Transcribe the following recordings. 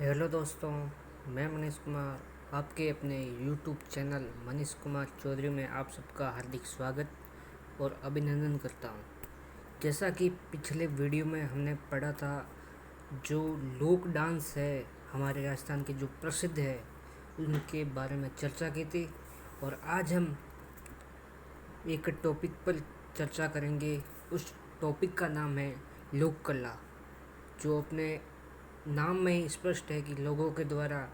Hello दोस्तों, मैं मनीष कुमार आपके अपने यूट्यूब चैनल मनीष कुमार चौधरी में आप सबका हार्दिक स्वागत और अभिनंदन करता हूं। जैसा कि पिछले वीडियो में हमने पढ़ा था, जो लोक डांस है हमारे राजस्थान के जो प्रसिद्ध है उनके बारे में चर्चा की थी। और आज हम एक टॉपिक पर चर्चा करेंगे। उस टॉपिक का नाम है लोक कला, जो अपने नाम में ही स्पष्ट है कि लोगों के द्वारा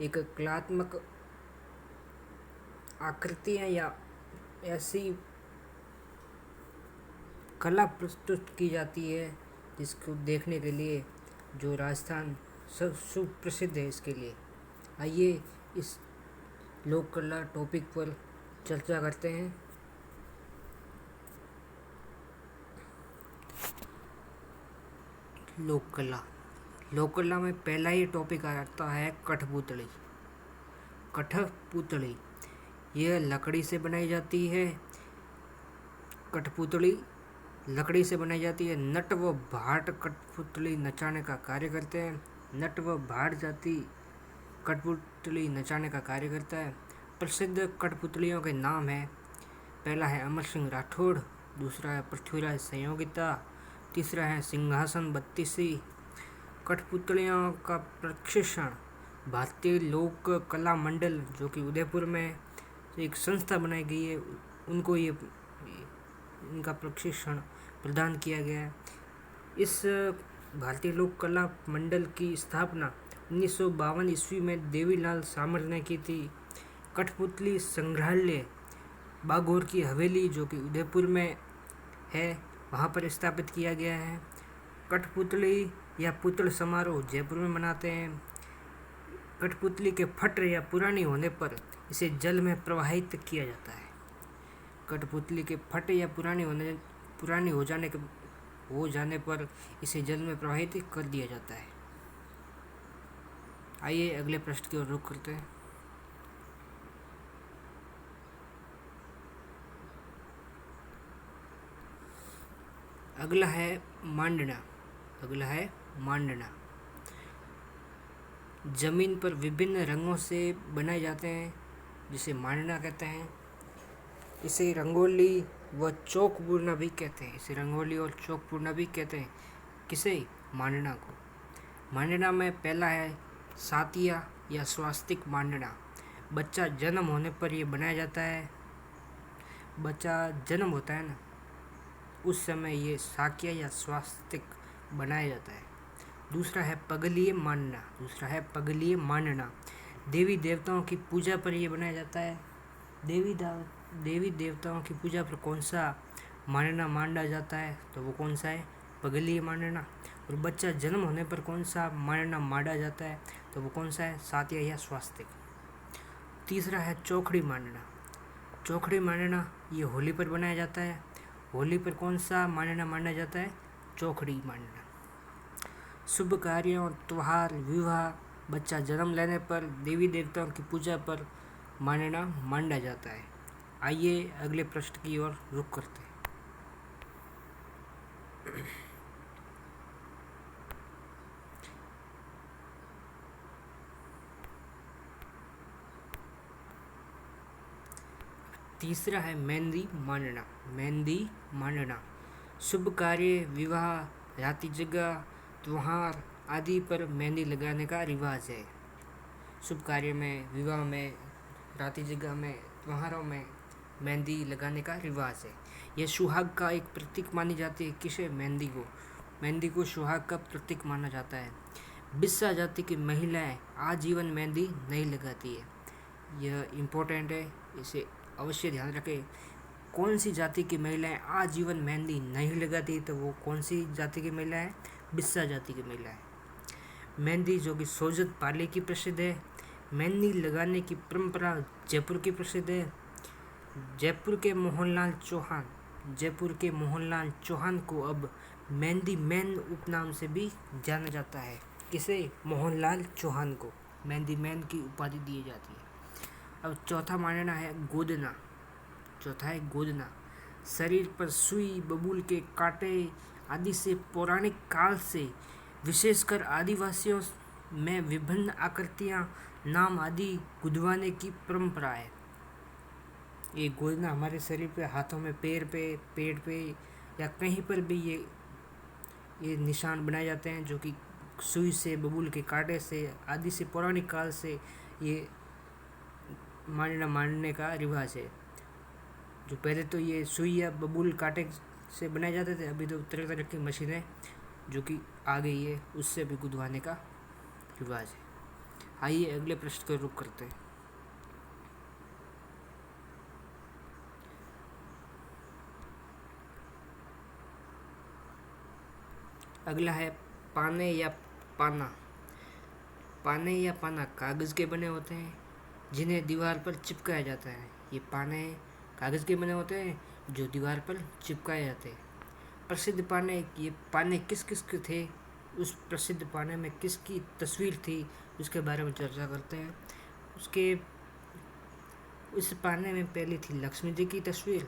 एक कलात्मक आकृतियाँ या ऐसी कला प्रस्तुत की जाती है जिसको देखने के लिए जो राजस्थान सुप्रसिद्ध है। इसके लिए आइए इस लोक कला टॉपिक पर चर्चा करते हैं। लोक कला में पहला ही टॉपिक आता है कठपुतली। कठपुतली यह लकड़ी से बनाई जाती है। कठपुतली लकड़ी से बनाई जाती है। नट व भाट कठपुतली नचाने का कार्य करते हैं। नट व भाट जाति कठपुतली नचाने का कार्य करता है। प्रसिद्ध कठपुतलियों के नाम है, पहला है अमर सिंह राठौड़, दूसरा है पृथ्वीराज संयोगिता, तीसरा है सिंहासन बत्तीसी। कठपुतलियों का प्रशिक्षण भारतीय लोक कला मंडल, जो कि उदयपुर में एक संस्था बनाई गई है, उनको ये इनका प्रशिक्षण प्रदान किया गया है। इस भारतीय लोक कला मंडल की स्थापना 1952 ईस्वी में देवीलाल सामर ने की थी। कठपुतली संग्रहालय बागौर की हवेली, जो कि उदयपुर में है, वहाँ पर स्थापित किया गया है। कठपुतली या पुतल समारोह जयपुर में मनाते हैं। कठपुतली के फट या पुरानी होने पर इसे जल में प्रवाहित किया जाता है। कठपुतली के फट या पुरानी हो जाने पर इसे जल में प्रवाहित कर दिया जाता है। आइए अगले प्रश्न की ओर रुख करते हैं। अगला है मांडना। जमीन पर विभिन्न रंगों से बनाए जाते हैं, जिसे मांडना कहते हैं। इसे रंगोली व चौकपूर्णा भी कहते हैं। किसे? मांडना को। मांडना में पहला है सातिया या स्वास्तिक मांडना। बच्चा जन्म होने पर यह बनाया जाता है। बच्चा जन्म होता है ना, उस समय ये साकिया या स्वास्तिक बनाया जाता है। दूसरा है पगलीय मांडना। देवी देवताओं की पूजा पर यह बनाया जाता है। देवी देवताओं की पूजा पर कौन सा मांडना मांडा जाता है, तो वो कौन सा है? पगलीय मांडना। और बच्चा जन्म होने पर कौन सा मांडना मांडा जाता है, तो वो कौन सा है? सातिया या स्वास्तिक। तीसरा है चौखड़ी मांडना। ये होली पर बनाया जाता है। होली पर कौन सा मांडना मांडा जाता है? चौखड़ी मांडना। शुभ कार्यों, त्योहार, विवाह, बच्चा जन्म लेने पर, देवी देवताओं की पूजा पर मांडना मांडा जाता है। आइए अगले प्रश्न की ओर रुख करते हैं। तीसरा है मेहंदी मांडना। शुभ कार्य, विवाह, राती जगह, त्योहार आदि पर मेहंदी लगाने का रिवाज है। शुभ कार्य में, विवाह में, राती जगह में, त्योहारों में मेहंदी लगाने का रिवाज है। यह सुहाग का एक प्रतीक मानी जाती है। किसे? मेहंदी को सुहाग का प्रतीक माना जाता है। बिस्सा जाति की महिलाएं आजीवन मेहंदी नहीं लगाती है। यह इम्पोर्टेंट है, इसे अवश्य ध्यान रखें। कौन सी जाति की महिलाएं आजीवन मेहंदी नहीं लगाती, तो वो कौन सी जाति की महिला है? बिस्सा जाति की महिला है। मेहंदी जो कि सोजत पाले की प्रसिद्ध है। मेहंदी लगाने की परंपरा जयपुर की प्रसिद्ध है। जयपुर के मोहनलाल चौहान को अब मेहंदी मैन उपनाम से भी जाना जाता है। किसे? मोहनलाल चौहान को मेहंदी मैन की उपाधि दी जाती है। अब चौथा मानना है गोदना। शरीर पर सुई, बबूल के कांटे आदि से पौराणिक काल से विशेषकर आदिवासियों में विभिन्न आकृतियां, नाम आदि गुदवाने की परंपरा है। ये गोदना हमारे शरीर पे, हाथों में, पैर पे, पेट पे या कहीं पर भी ये निशान बनाए जाते हैं, जो कि सुई से, बबूल के कांटे से आदि से पौराणिक काल से ये मानने का रिवाज है। जो पहले तो ये सुई या बबूल कांटे से बनाए जाते थे, अभी तो तरह तरह की मशीनें जो कि आ गई है, उससे भी गुदवाने का रिवाज है। आइए अगले प्रश्न का रुख करते हैं। अगला है पाने या पाना। पाने या पाना कागज़ के बने होते हैं जिन्हें दीवार पर चिपकाया जाता है। ये पाने कागज़ के बने होते हैं जो दीवार पर चिपकाए जाते हैं। प्रसिद्ध पाने, ये पाने किस किस के थे, उस प्रसिद्ध पाने में किसकी तस्वीर थी, उसके बारे में चर्चा करते हैं। उस पाने में पहली थी लक्ष्मी जी की तस्वीर,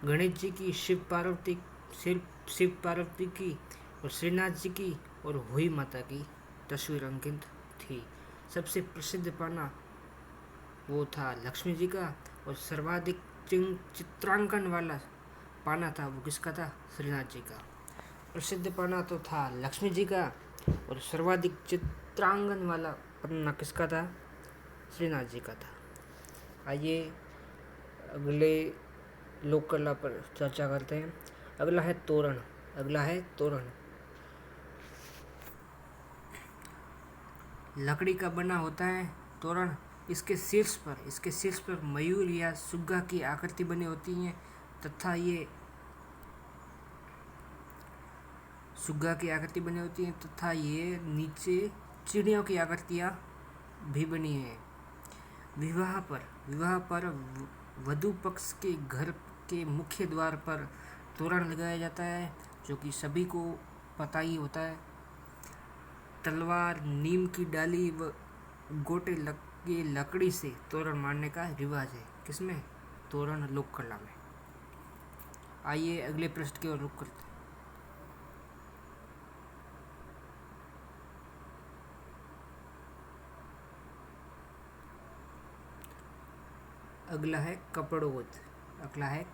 गणेश जी की, शिव पार्वती की और श्रीनाथ जी की और हुई माता की तस्वीर अंकित थी। सबसे प्रसिद्ध पाना वो था लक्ष्मी जी का, और सर्वाधिक चित्रांकन वाला पाना था वो किसका था, श्रीनाथ जी का। प्रसिद्ध पाना तो था लक्ष्मी जी का, और सर्वाधिक चित्रांकन वाला पन्ना किसका था, श्रीनाथ जी का था। आइए अगले लोक कला पर चर्चा करते हैं। अगला है तोरण। लकड़ी का बना होता है तोरण। इसके शीर्ष पर मयूर या सुग्गा की आकृति बनी होती है, तथा ये नीचे चिड़ियों की आकृतियाँ भी बनी हैं। विवाह पर वधू पक्ष के घर के मुख्य द्वार पर तोरण लगाया जाता है, जो कि सभी को पता ही होता है। तलवार, नीम की डाली व गोटे लगे लकड़ी से तोरण मारने का रिवाज है। किसमें, तोरण लोक कला में। आइए अगले प्रश्न की ओर रुख करते हैं। अगला है कापड़ोद। अगला है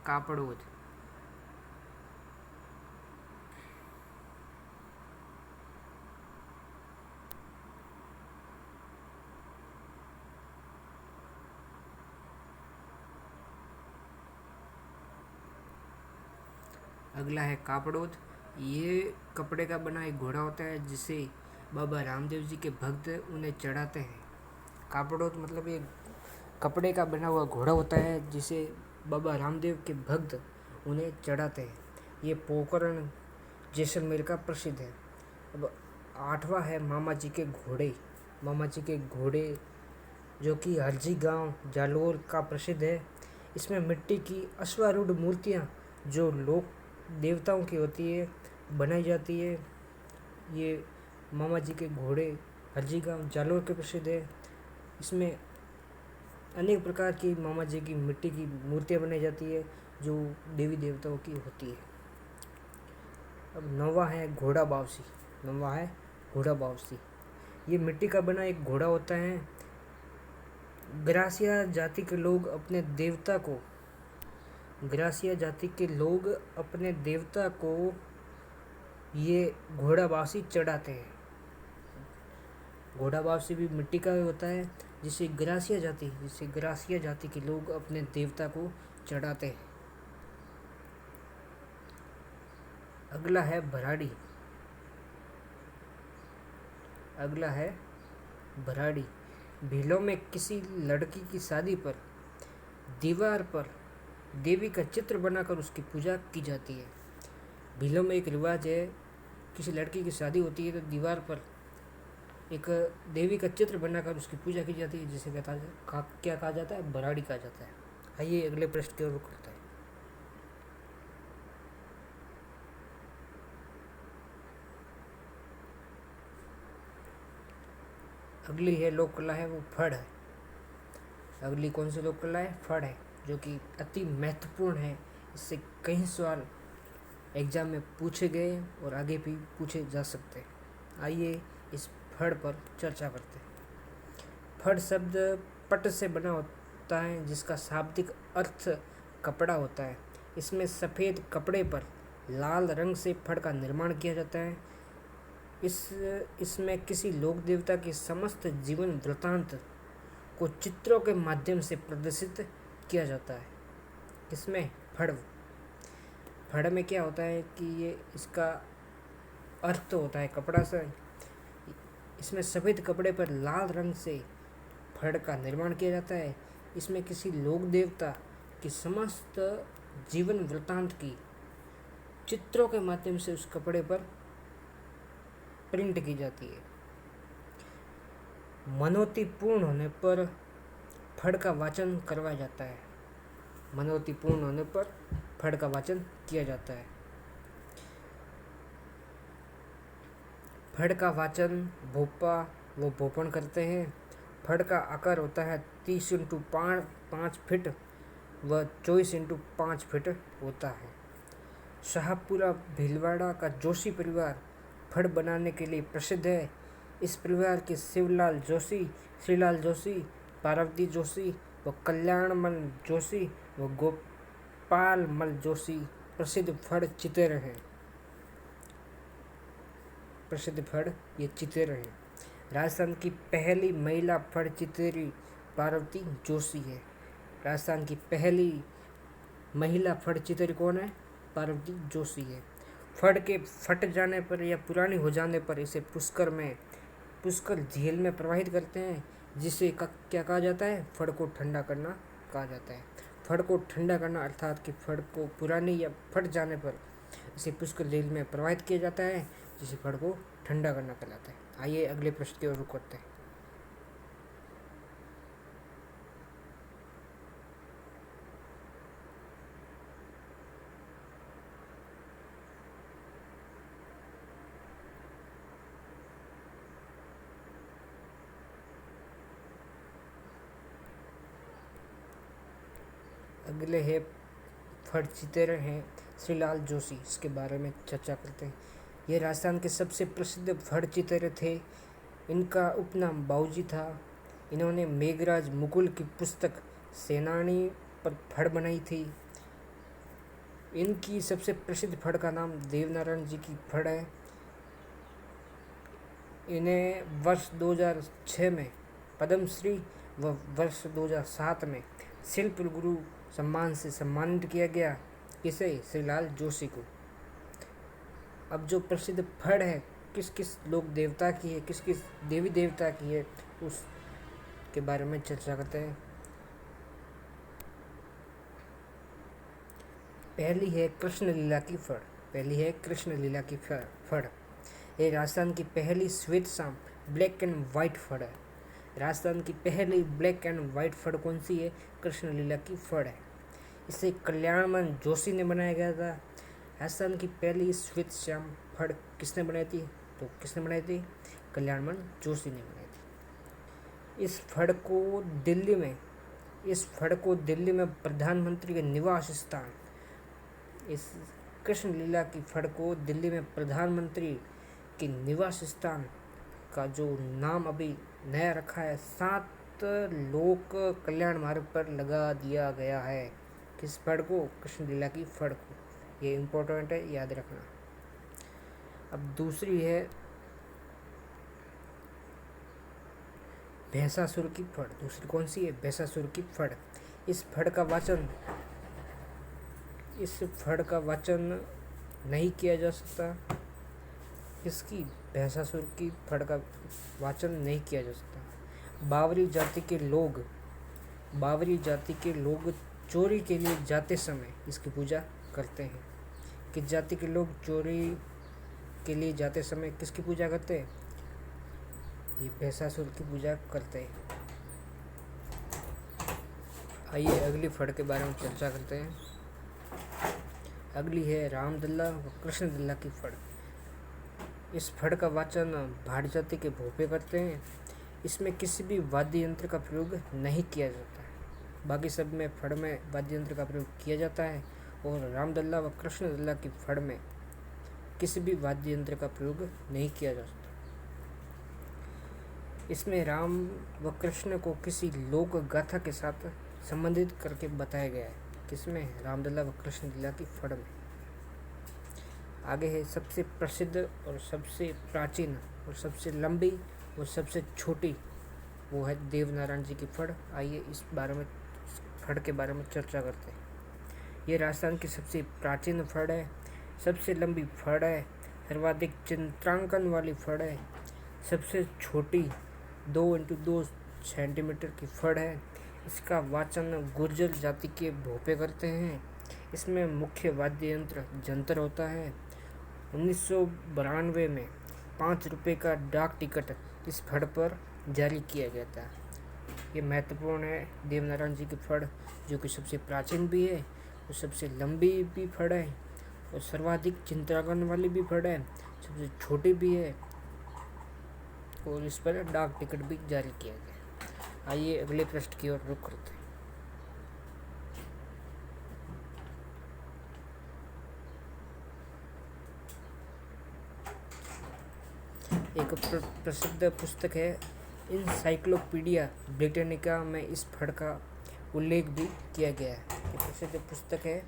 कापड़ोद। ये कपड़े का बना एक घोड़ा होता है जिसे बाबा रामदेव जी के भक्त उन्हें चढ़ाते हैं। कापड़ोद मतलब एक कपड़े का बना हुआ घोड़ा होता है जिसे बाबा रामदेव के भक्त उन्हें चढ़ाते हैं। ये पोखरण जैसलमेर का प्रसिद्ध है। अब 8वां है मामा जी के घोड़े जो कि हरजी गांव जालोर का प्रसिद्ध है। इसमें मिट्टी की अश्वारूढ़ मूर्तियाँ जो लोक देवताओं की होती है बनाई जाती है। ये मामा जी के घोड़े हरजी गांव जालोर के प्रसिद्ध है। इसमें अनेक प्रकार की मामा जी की मिट्टी की मूर्तियाँ बनाई जाती है जो देवी देवताओं की होती है। अब 9वां है घोड़ा बावसी। ये मिट्टी का बना एक घोड़ा होता है। ग्रासिया जाति के लोग अपने देवता को ये घोड़ा बावसी चढ़ाते हैं। घोड़ा बावसी भी मिट्टी का होता है जिसे ग्रासिया जाति के लोग अपने देवता को चढ़ाते हैं। अगला है भराड़ी। भीलों में किसी लड़की की शादी पर दीवार पर देवी का चित्र बनाकर उसकी पूजा की जाती है। भीलों में एक रिवाज है, किसी लड़की की शादी होती है तो दीवार पर एक देवी का चित्र बनाकर उसकी पूजा की जाती है, जिसे क्या कहा जाता है, भराड़ी कहा जाता है। आइए अगले प्रश्न की ओर रुख करते हैं। अगली है लोक कला है वो फड़ है। अगली कौन सी लोक कला है, फड़ है, जो कि अति महत्वपूर्ण है। इससे कई सवाल एग्जाम में पूछे गए और आगे भी पूछे जा सकते हैं। आइए इस फड़ पर चर्चा करते हैं। फड़ शब्द पट से बना होता है जिसका शाब्दिक अर्थ कपड़ा होता है। इसमें सफ़ेद कपड़े पर लाल रंग से फड़ का निर्माण किया जाता है। इसमें किसी लोक देवता के समस्त जीवन वृत्तांत को चित्रों के माध्यम से प्रदर्शित किया जाता है। इसमें फड़ में क्या होता है कि ये इसका अर्थ होता है कपड़ा से। इसमें सफ़ेद कपड़े पर लाल रंग से फड़ का निर्माण किया जाता है। इसमें किसी लोक देवता की समस्त जीवन वृत्तांत की चित्रों के माध्यम से उस कपड़े पर प्रिंट की जाती है। मनोती पूर्ण होने पर फड़ का वाचन करवाया जाता है। मनोती पूर्ण होने पर फड़ का वाचन किया जाता है। फड़ का वाचन भोपा व भोपण करते हैं। फड़ का आकार होता है 30 × 5 फीट व 24 × 5 फीट होता है। शाहपुरा भीलवाड़ा का जोशी परिवार फड़ बनाने के लिए प्रसिद्ध है। इस परिवार के शिवलाल जोशी, श्रीलाल जोशी, पार्वती जोशी व कल्याणमल जोशी व गोपालमल जोशी प्रसिद्ध फड़ चितेर हैं। ये चितेर हैं। राजस्थान की पहली महिला फड़ चितेरी पार्वती जोशी है। राजस्थान की पहली महिला फड़ चितेरी कौन है? पार्वती जोशी है। फड़ के फट जाने पर या पुरानी हो जाने पर इसे पुष्कर झील में प्रवाहित करते हैं, जिसे क्या कहा जाता है? फड़ को ठंडा करना कहा जाता है। फड़ को ठंडा करना अर्थात कि फड़ को पुरानी या फट जाने पर इसे पुष्कर झील में प्रवाहित किया जाता है, जिसे फड़ को ठंडा करना कहलाता है। आइए अगले प्रश्न की ओर रुख करते हैं। अगले है फड़ चितेर हैं श्रीलाल जोशी, इसके बारे में चर्चा करते हैं। ये राजस्थान के सबसे प्रसिद्ध फड़ चितेर थे। इनका उपनाम बाऊजी था। इन्होंने मेघराज मुकुल की पुस्तक सेनानी पर फड़ बनाई थी। इनकी सबसे प्रसिद्ध फड़ का नाम देवनारायण जी की फड़ है। इन्हें वर्ष 2006 में पद्मश्री व वर्ष 2007 में शिल्प गुरु सम्मान से सम्मानित किया गया। इसे श्रीलाल जोशी को। अब जो प्रसिद्ध फड़ है किस किस लोक देवता की है, किस किस देवी देवता की है, उसके बारे में चर्चा करते हैं। पहली है कृष्ण लीला की फड़। ये राजस्थान की पहली श्वेत शाम ब्लैक एंड वाइट फड़ है। राजस्थान की पहली ब्लैक एंड वाइट फड़ कौन सी है? कृष्ण लीला की फड़ है। इसे कल्याणमल जोशी ने बनाया गया था। राजस्थान की पहली श्वेत श्याम फड़ किसने बनाई थी? कल्याणमल जोशी ने बनाई थी। इस फड़ को दिल्ली में प्रधानमंत्री के निवास स्थान, इस कृष्ण लीला की फड़ को दिल्ली में प्रधानमंत्री के निवास स्थान का जो नाम अभी नया रखा है 7 लोक कल्याण मार्ग पर लगा दिया गया है। किस फड़ को? कृष्ण लीला की फड़ को। ये इम्पोर्टेंट है, याद रखना। अब दूसरी है भैंसासुर की फड़। दूसरी कौन सी है? भैंसासुर की फड़। इस फड़ का वाचन नहीं किया जा सकता। इसकी भैंसासुर की फड़ का वाचन नहीं किया जा सकता। बावरी जाति के लोग चोरी के लिए जाते समय इसकी पूजा करते हैं। किस जाति के लोग चोरी के लिए जाते समय किसकी पूजा करते हैं? ये भैंसासुर की पूजा करते हैं। आइए अगली फड़ के बारे में चर्चा करते हैं। अगली है रामदल्ला व कृष्णदल्ला की फड़। इस फड़ का वाचन भाट जाति के भोपे करते हैं। इसमें किसी भी वाद्य यंत्र का प्रयोग नहीं किया जाता है। बाकी सब में फड़ में वाद्य यंत्र का प्रयोग किया जाता है और रामदल्ला व कृष्णदल्ला की फड़ में किसी भी वाद्य यंत्र का प्रयोग नहीं किया जा सकता। इसमें राम व कृष्ण को किसी लोक गाथा के साथ संबंधित करके बताया गया है। किसमें? रामलला व कृष्ण लीला की फड़ में। आगे है सबसे प्रसिद्ध और सबसे प्राचीन और सबसे लंबी और सबसे छोटी, वो है देवनारायण जी की फड़। आइए इस बारे में, फड़ के बारे में चर्चा करते हैं। ये राजस्थान की सबसे प्राचीन फड़ है, सबसे लंबी फड़ है, सर्वाधिक चित्रांकन वाली फड़ है, सबसे छोटी 2x2 सेंटीमीटर की फड़ है। इसका वाचन गुर्जर जाति के भोपे करते हैं। इसमें मुख्य वाद्य यंत्र जंतर होता है। 1992 में 5 रुपये का डाक टिकट इस फड़ पर जारी किया गया था। ये महत्वपूर्ण है देवनारायण जी की फड़, जो कि सबसे प्राचीन भी है और सबसे लंबी भी फड़ है और सर्वाधिक चित्रांकन वाली भी फड़ है, सबसे छोटी भी है और इस पर डाक टिकट भी जारी किया गया। आइए अगले पृष्ठ की ओर रुख करते हैं। एक प्रसिद्ध पुस्तक है इनसाइक्लोपीडिया ब्रिटानिका में इस फड़ का उल्लेख भी किया गया है। ये प्रसिद्ध पुस्तक है,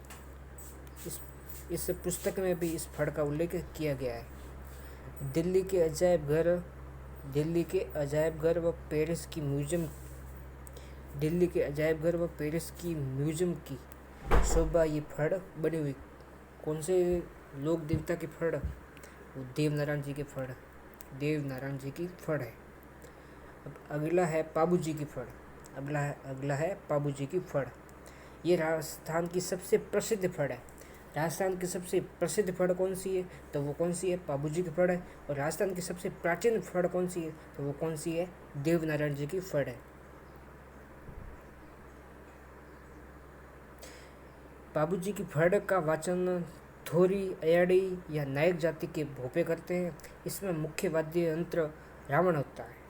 इस पुस्तक में भी इस फड़ का उल्लेख किया गया है। दिल्ली के अजायब घर व पेरिस की म्यूजियम की शोभा ये फड़ बनी हुई। कौन से लोक देवता की फड़? वो देवनारायण जी की फड़ है। अब अगला है पाबू जी की फड़। ये राजस्थान की सबसे प्रसिद्ध फड़ है। राजस्थान की सबसे प्रसिद्ध फड़ कौन सी है? तो वो कौन सी है? पाबू जी की फड़ है। और राजस्थान की सबसे प्राचीन फड़ कौन सी है? तो वो कौन सी है? देवनारायण जी की फड़ है। पाबू जी की फड़ का वाचन थोरी, अयाड़ी या नायक जाति के भोपे करते हैं। इसमें मुख्य वाद्य यंत्र रावण होता है।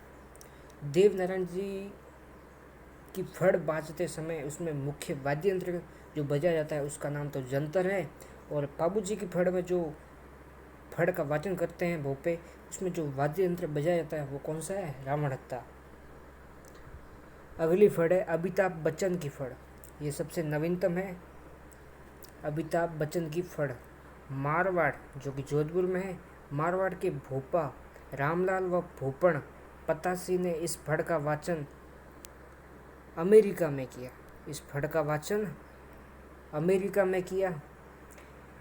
देवनारायण जी की फड़ बाजते समय उसमें मुख्य वाद्य यंत्र जो बजाया जाता है उसका नाम तो जंतर है। और पाबू जी की फड़ में जो फड़ का वाचन करते हैं भोपे, उसमें जो वाद्य यंत्र बजाया जाता है वो कौन सा है? रावण हत्ता। अगली फड़ है अमिताभ बच्चन की फड़। ये सबसे नवीनतम है। अमिताभ बच्चन की फड़ मारवाड़, जो कि जोधपुर में है, मारवाड़ के भोपा रामलाल व भूपण पतासी ने इस फड़ का वाचन अमेरिका में किया।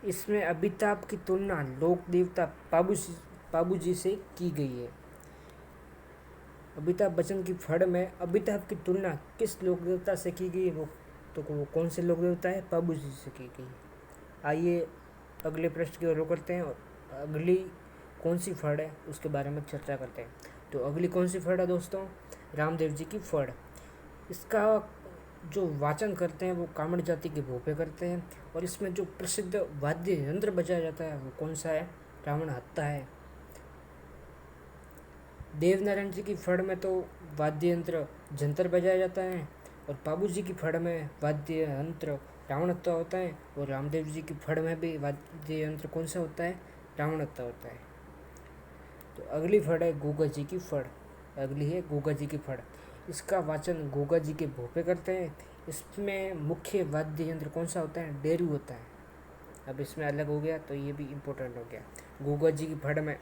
इसमें अमिताभ की तुलना लोक देवता पाबू जी से की गई है। अमिताभ बच्चन की फड़ में अमिताभ की तुलना किस लोक देवता से की गई है? वो कौन से लोक देवता है? पाबू जी से की गई। आइए अगले प्रश्न की ओर रुख करते हैं और अगली कौन सी फड़ है उसके बारे में चर्चा करते हैं। तो अगली कौन सी फड़ है दोस्तों? रामदेव जी की फड़। इसका जो वाचन करते हैं वो कामड़ जाति के भोपे करते हैं। और इसमें जो प्रसिद्ध वाद्य यंत्र बजाया जाता है वो कौन सा है? रावण हत्ता है। देवनारायण जी की फड़ में तो वाद्य यंत्र जंतर बजाया जाता है और पाबू जी की फड़ में वाद्य यंत्र रावण हत्ता होता है। और रामदेव जी की फड़ में भी वाद्य यंत्र कौन सा होता है? रावण हत्ता होता है। तो अगली फड़ है गोगा जी की फड़। इसका वाचन गोगा जी के भोपे करते हैं। इसमें मुख्य वाद्य यंत्र कौन सा होता है? डेरू होता है। अब इसमें अलग हो गया तो ये भी इम्पोर्टेंट हो गया। गोगा जी की फड़ में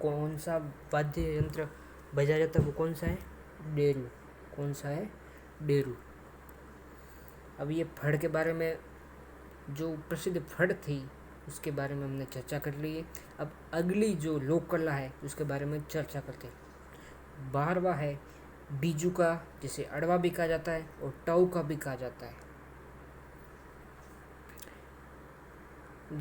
कौन सा वाद्य यंत्र बजाया जाता है? वो कौन सा है? डेरू। कौन सा है? डेरू। अब ये फड़ के बारे में, जो प्रसिद्ध फड़ थी उसके बारे में हमने चर्चा कर ली है। अब अगली जो लोक कला है उसके बारे में चर्चा करते हैं। 12वां है बीजू का, जिसे अड़वा भी कहा जाता है और टाऊ का भी कहा जाता है।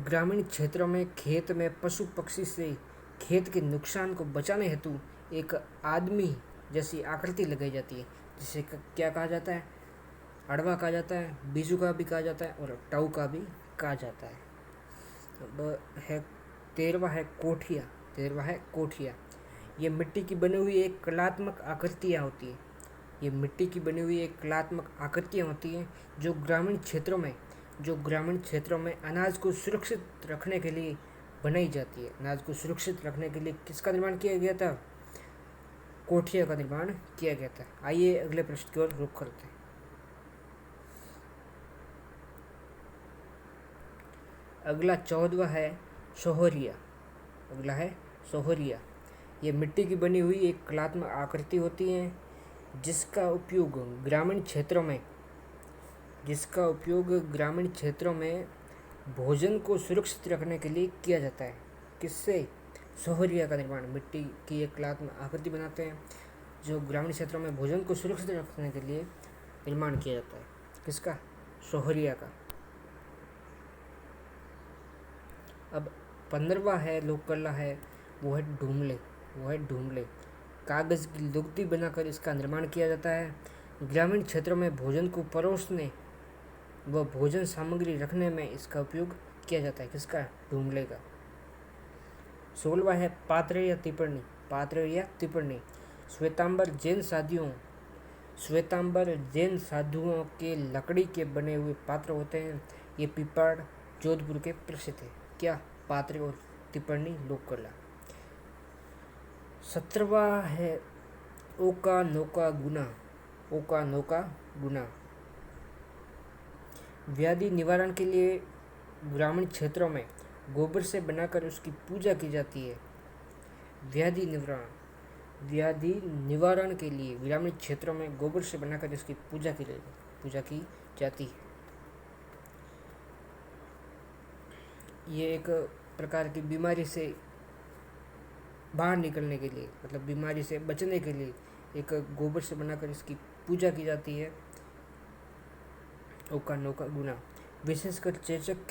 ग्रामीण क्षेत्रों में खेत में पशु पक्षी से खेत के नुकसान को बचाने हेतु एक आदमी जैसी आकृति लगाई जाती है, जिसे क्या कहा जाता है? अड़वा कहा जाता है, बीजू का भी कहा जाता है और टाऊ का भी कहा जाता है। अब है 13वां है कोठिया। ये मिट्टी की बनी हुई एक कलात्मक आकृतियाँ होती हैं जो ग्रामीण क्षेत्रों में अनाज को सुरक्षित रखने के लिए बनाई जाती है। अनाज को सुरक्षित रखने के लिए किसका निर्माण किया गया था? कोठिया का निर्माण किया गया था। आइए अगले प्रश्न की ओर रुख करते हैं। अगला 14वां है सोहरिया। अगला है सोहरिया। ये मिट्टी की बनी हुई एक कलात्मक आकृति होती है जिसका उपयोग ग्रामीण क्षेत्रों में भोजन को सुरक्षित रखने के लिए किया जाता है। किससे? सोहरिया का निर्माण। मिट्टी की एक कलात्मक आकृति बनाते हैं जो ग्रामीण क्षेत्रों में भोजन को सुरक्षित रखने के लिए निर्माण किया जाता है। किसका? सोहरिया का। अब 15वां है लोक कला है, वो है ढूमले। कागज़ की लुगदी बनाकर इसका निर्माण किया जाता है। ग्रामीण क्षेत्रों में भोजन को परोसने व भोजन सामग्री रखने में इसका उपयोग किया जाता है। किसका? ढूमले का। 16वां है पात्र या तिपण्णी। श्वेतांबर जैन साधुओं के लकड़ी के बने हुए पात्र होते हैं। ये पिपाड़ जोधपुर के प्रसिद्ध है। क्या? पात्र और टिप्पणी लोक कला। 17वां है ओका नोका गुना। व्याधि निवारण के लिए ग्रामीण क्षेत्रों में गोबर से बनाकर उसकी पूजा की जाती है। व्याधि निवारण के लिए ग्रामीण क्षेत्रों में गोबर से बनाकर इसकी पूजा की जाती है। ये एक प्रकार की बीमारी से बाहर निकलने के लिए, मतलब बीमारी से बचने के लिए एक गोबर से बनाकर इसकी पूजा की जाती है। ओका नोका गुना। विशेषकर चेचक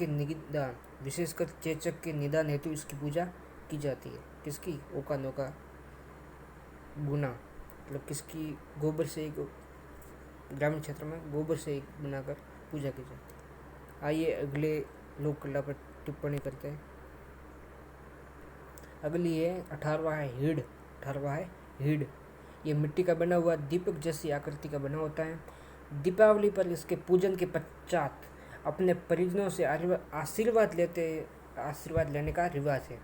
के निदान हेतु इसकी पूजा की जाती है। किसकी? ओका नोका गुना। मतलब किसकी? गोबर से एक ग्रामीण क्षेत्र में गोबर से एक बनाकर पूजा की जाती है। आइए अगले लोक कला पर टिप्पणी करते हैं। अगली है 18वां है हीड़। ये मिट्टी का बना हुआ दीपक जैसी आकृति का बना होता है। दीपावली पर इसके पूजन के पश्चात अपने परिजनों से आशीर्वाद लेने का रिवाज है।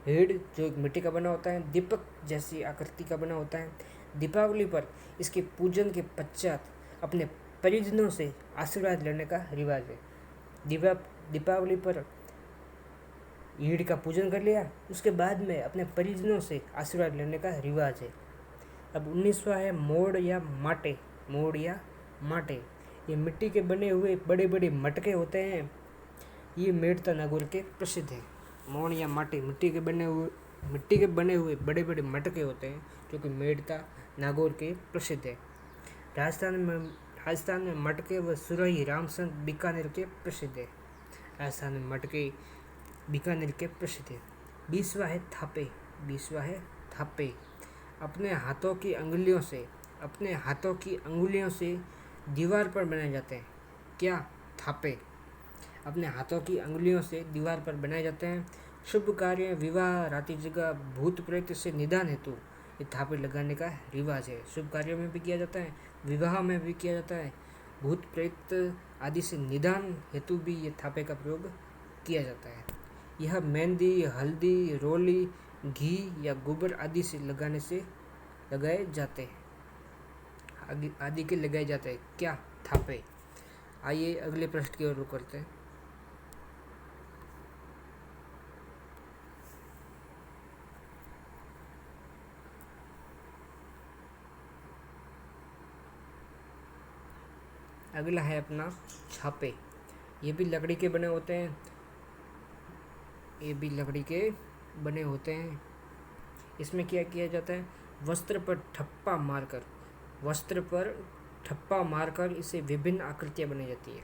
हीड़ जो एक मिट्टी का बना होता है, दीपक जैसी आकृति का बना होता है। दीपावली पर इसके पूजन के पश्चात अपने परिजनों से आशीर्वाद लेने का रिवाज है। दीपावली पर ईड़ का पूजन कर लिया, उसके बाद में अपने परिजनों से आशीर्वाद लेने का रिवाज है। अब 19वां है मोड़ या माटे। ये मिट्टी के बने हुए बड़े बड़े मटके होते हैं। ये मेड़ता नागौर के प्रसिद्ध है। मोड़ या माटे मिट्टी के बने हुए बड़े बड़े मटके होते हैं जो कि मेड़ता नागौर के प्रसिद्ध है। राजस्थान में मटके व सुराही रामसंत बीकानेर के प्रसिद्ध है। 20वां है थापे। अपने हाथों की अंगुलियों से दीवार पर बनाए जाते हैं। क्या? थापे अपने हाथों की अंगुलियों से दीवार पर बनाए जाते हैं। शुभ कार्य, विवाह, राति जगह, भूत प्रेत से निदान हेतु ये थापे लगाने का रिवाज है। शुभ कार्यों में भी किया जाता है, विवाह में भी किया जाता है, भूत प्रेत आदि से निदान हेतु भी ये थापे का प्रयोग किया जाता है। यह मेहंदी, हल्दी, रोली, घी या गोबर आदि से लगाए जाते हैं। क्या? थापे। आइए अगले प्रश्न की ओर रुख करते हैं। अगला है अपना छापे। ये भी लकड़ी के बने होते हैं। इसमें क्या किया जाता है? वस्त्र पर ठप्पा मारकर इसे विभिन्न आकृतियाँ बनाई जाती है।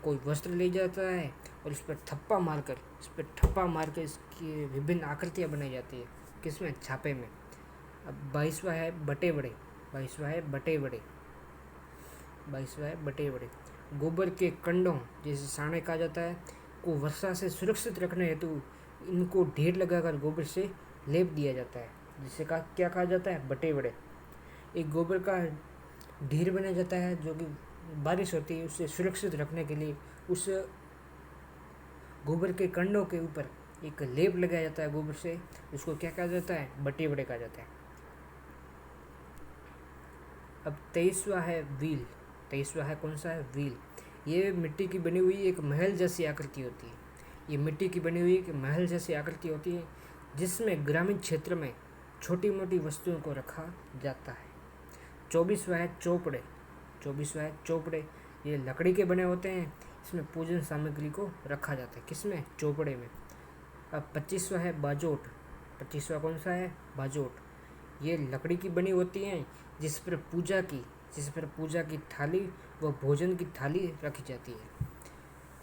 कोई वस्त्र ले जाता है और इस पर ठप्पा मारकर इसकी विभिन्न आकृतियाँ बनाई जाती है। किसमें? छापे में। अब 22वां है बटे बड़े। गोबर के कंडों, जैसे साणे कहा जाता है, को वर्षा से सुरक्षित रखने हेतु इनको ढेर लगाकर गोबर से लेप दिया जाता है, जिसे क्या कहा जाता है? बटे बड़े। एक गोबर का ढेर बनाया जाता है जो कि बारिश होती है उससे सुरक्षित रखने के लिए उस गोबर के कंडों के ऊपर एक लेप लगाया जाता है गोबर से, उसको क्या कहा जाता है? बटे बड़े कहा जाता है। अब 23वां है व्हील। 23वां है कौन सा है? व्हील। ये मिट्टी की बनी हुई एक महल जैसी आकृति होती है। ये मिट्टी की बनी हुई एक महल जैसी आकृति होती है जिसमें ग्रामीण क्षेत्र में छोटी मोटी वस्तुओं को रखा जाता है। 24वां है चौपड़े। 24वां है चौपड़े। ये लकड़ी के बने होते हैं। इसमें पूजन सामग्री को रखा जाता है। किसमें? चौपड़े में। अब 25वां है बाजोट। 25वां कौन सा है? बाजोट। ये लकड़ी की बनी होती हैं जिस पर पूजा की थाली व भोजन की थाली रखी जाती है।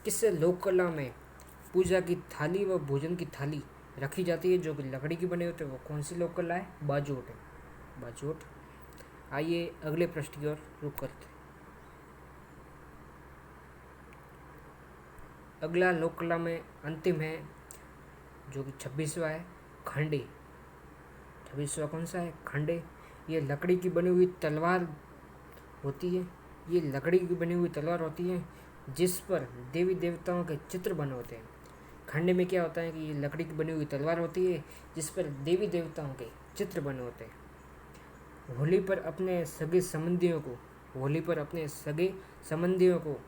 किस लोक कला में पूजा की थाली व भोजन की थाली रखी जाती है जो कि लकड़ी की बनी होती है? वो कौन सी लोक कला है? बाजोट है। बाजोट। आइए अगले प्रश्न की ओर रुख करते हैं। अगला लोक कला में अंतिम है जो कि 26वां है खंडे। 26वां कौन सा है? खंडे। ये लकड़ी की बनी हुई तलवार होती है। ये लकड़ी की बनी हुई तलवार होती है जिस पर देवी देवताओं के चित्र बने होते हैं। खंडे में क्या होता है कि ये लकड़ी की बनी हुई तलवार होती है जिस पर देवी देवताओं के चित्र बने होते हैं। होली पर अपने सगे संबंधियों को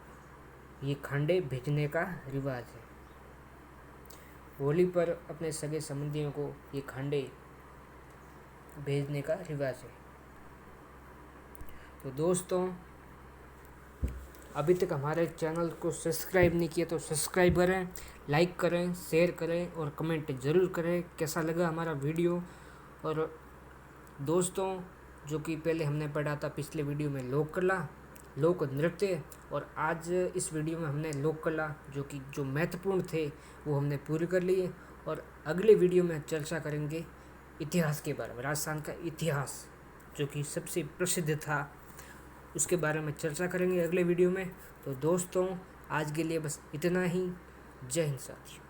ये खंडे भेजने का रिवाज है। होली पर अपने सगे संबंधियों को ये खंडे भेजने का रिवाज है। तो दोस्तों, अभी तक हमारे चैनल को सब्सक्राइब नहीं किया तो सब्सक्राइब करें, लाइक करें, शेयर करें और कमेंट ज़रूर करें कैसा लगा हमारा वीडियो। और दोस्तों, जो कि पहले हमने पढ़ा था पिछले वीडियो में लोक कला, लोक नृत्य, और आज इस वीडियो में हमने लोक कला जो महत्वपूर्ण थे वो हमने पूरी कर लिए। और अगले वीडियो में चर्चा करेंगे इतिहास के बारे में। राजस्थान का इतिहास जो कि सबसे प्रसिद्ध था उसके बारे में चर्चा करेंगे अगले वीडियो में। तो दोस्तों, आज के लिए बस इतना ही। जय हिंद साथियों।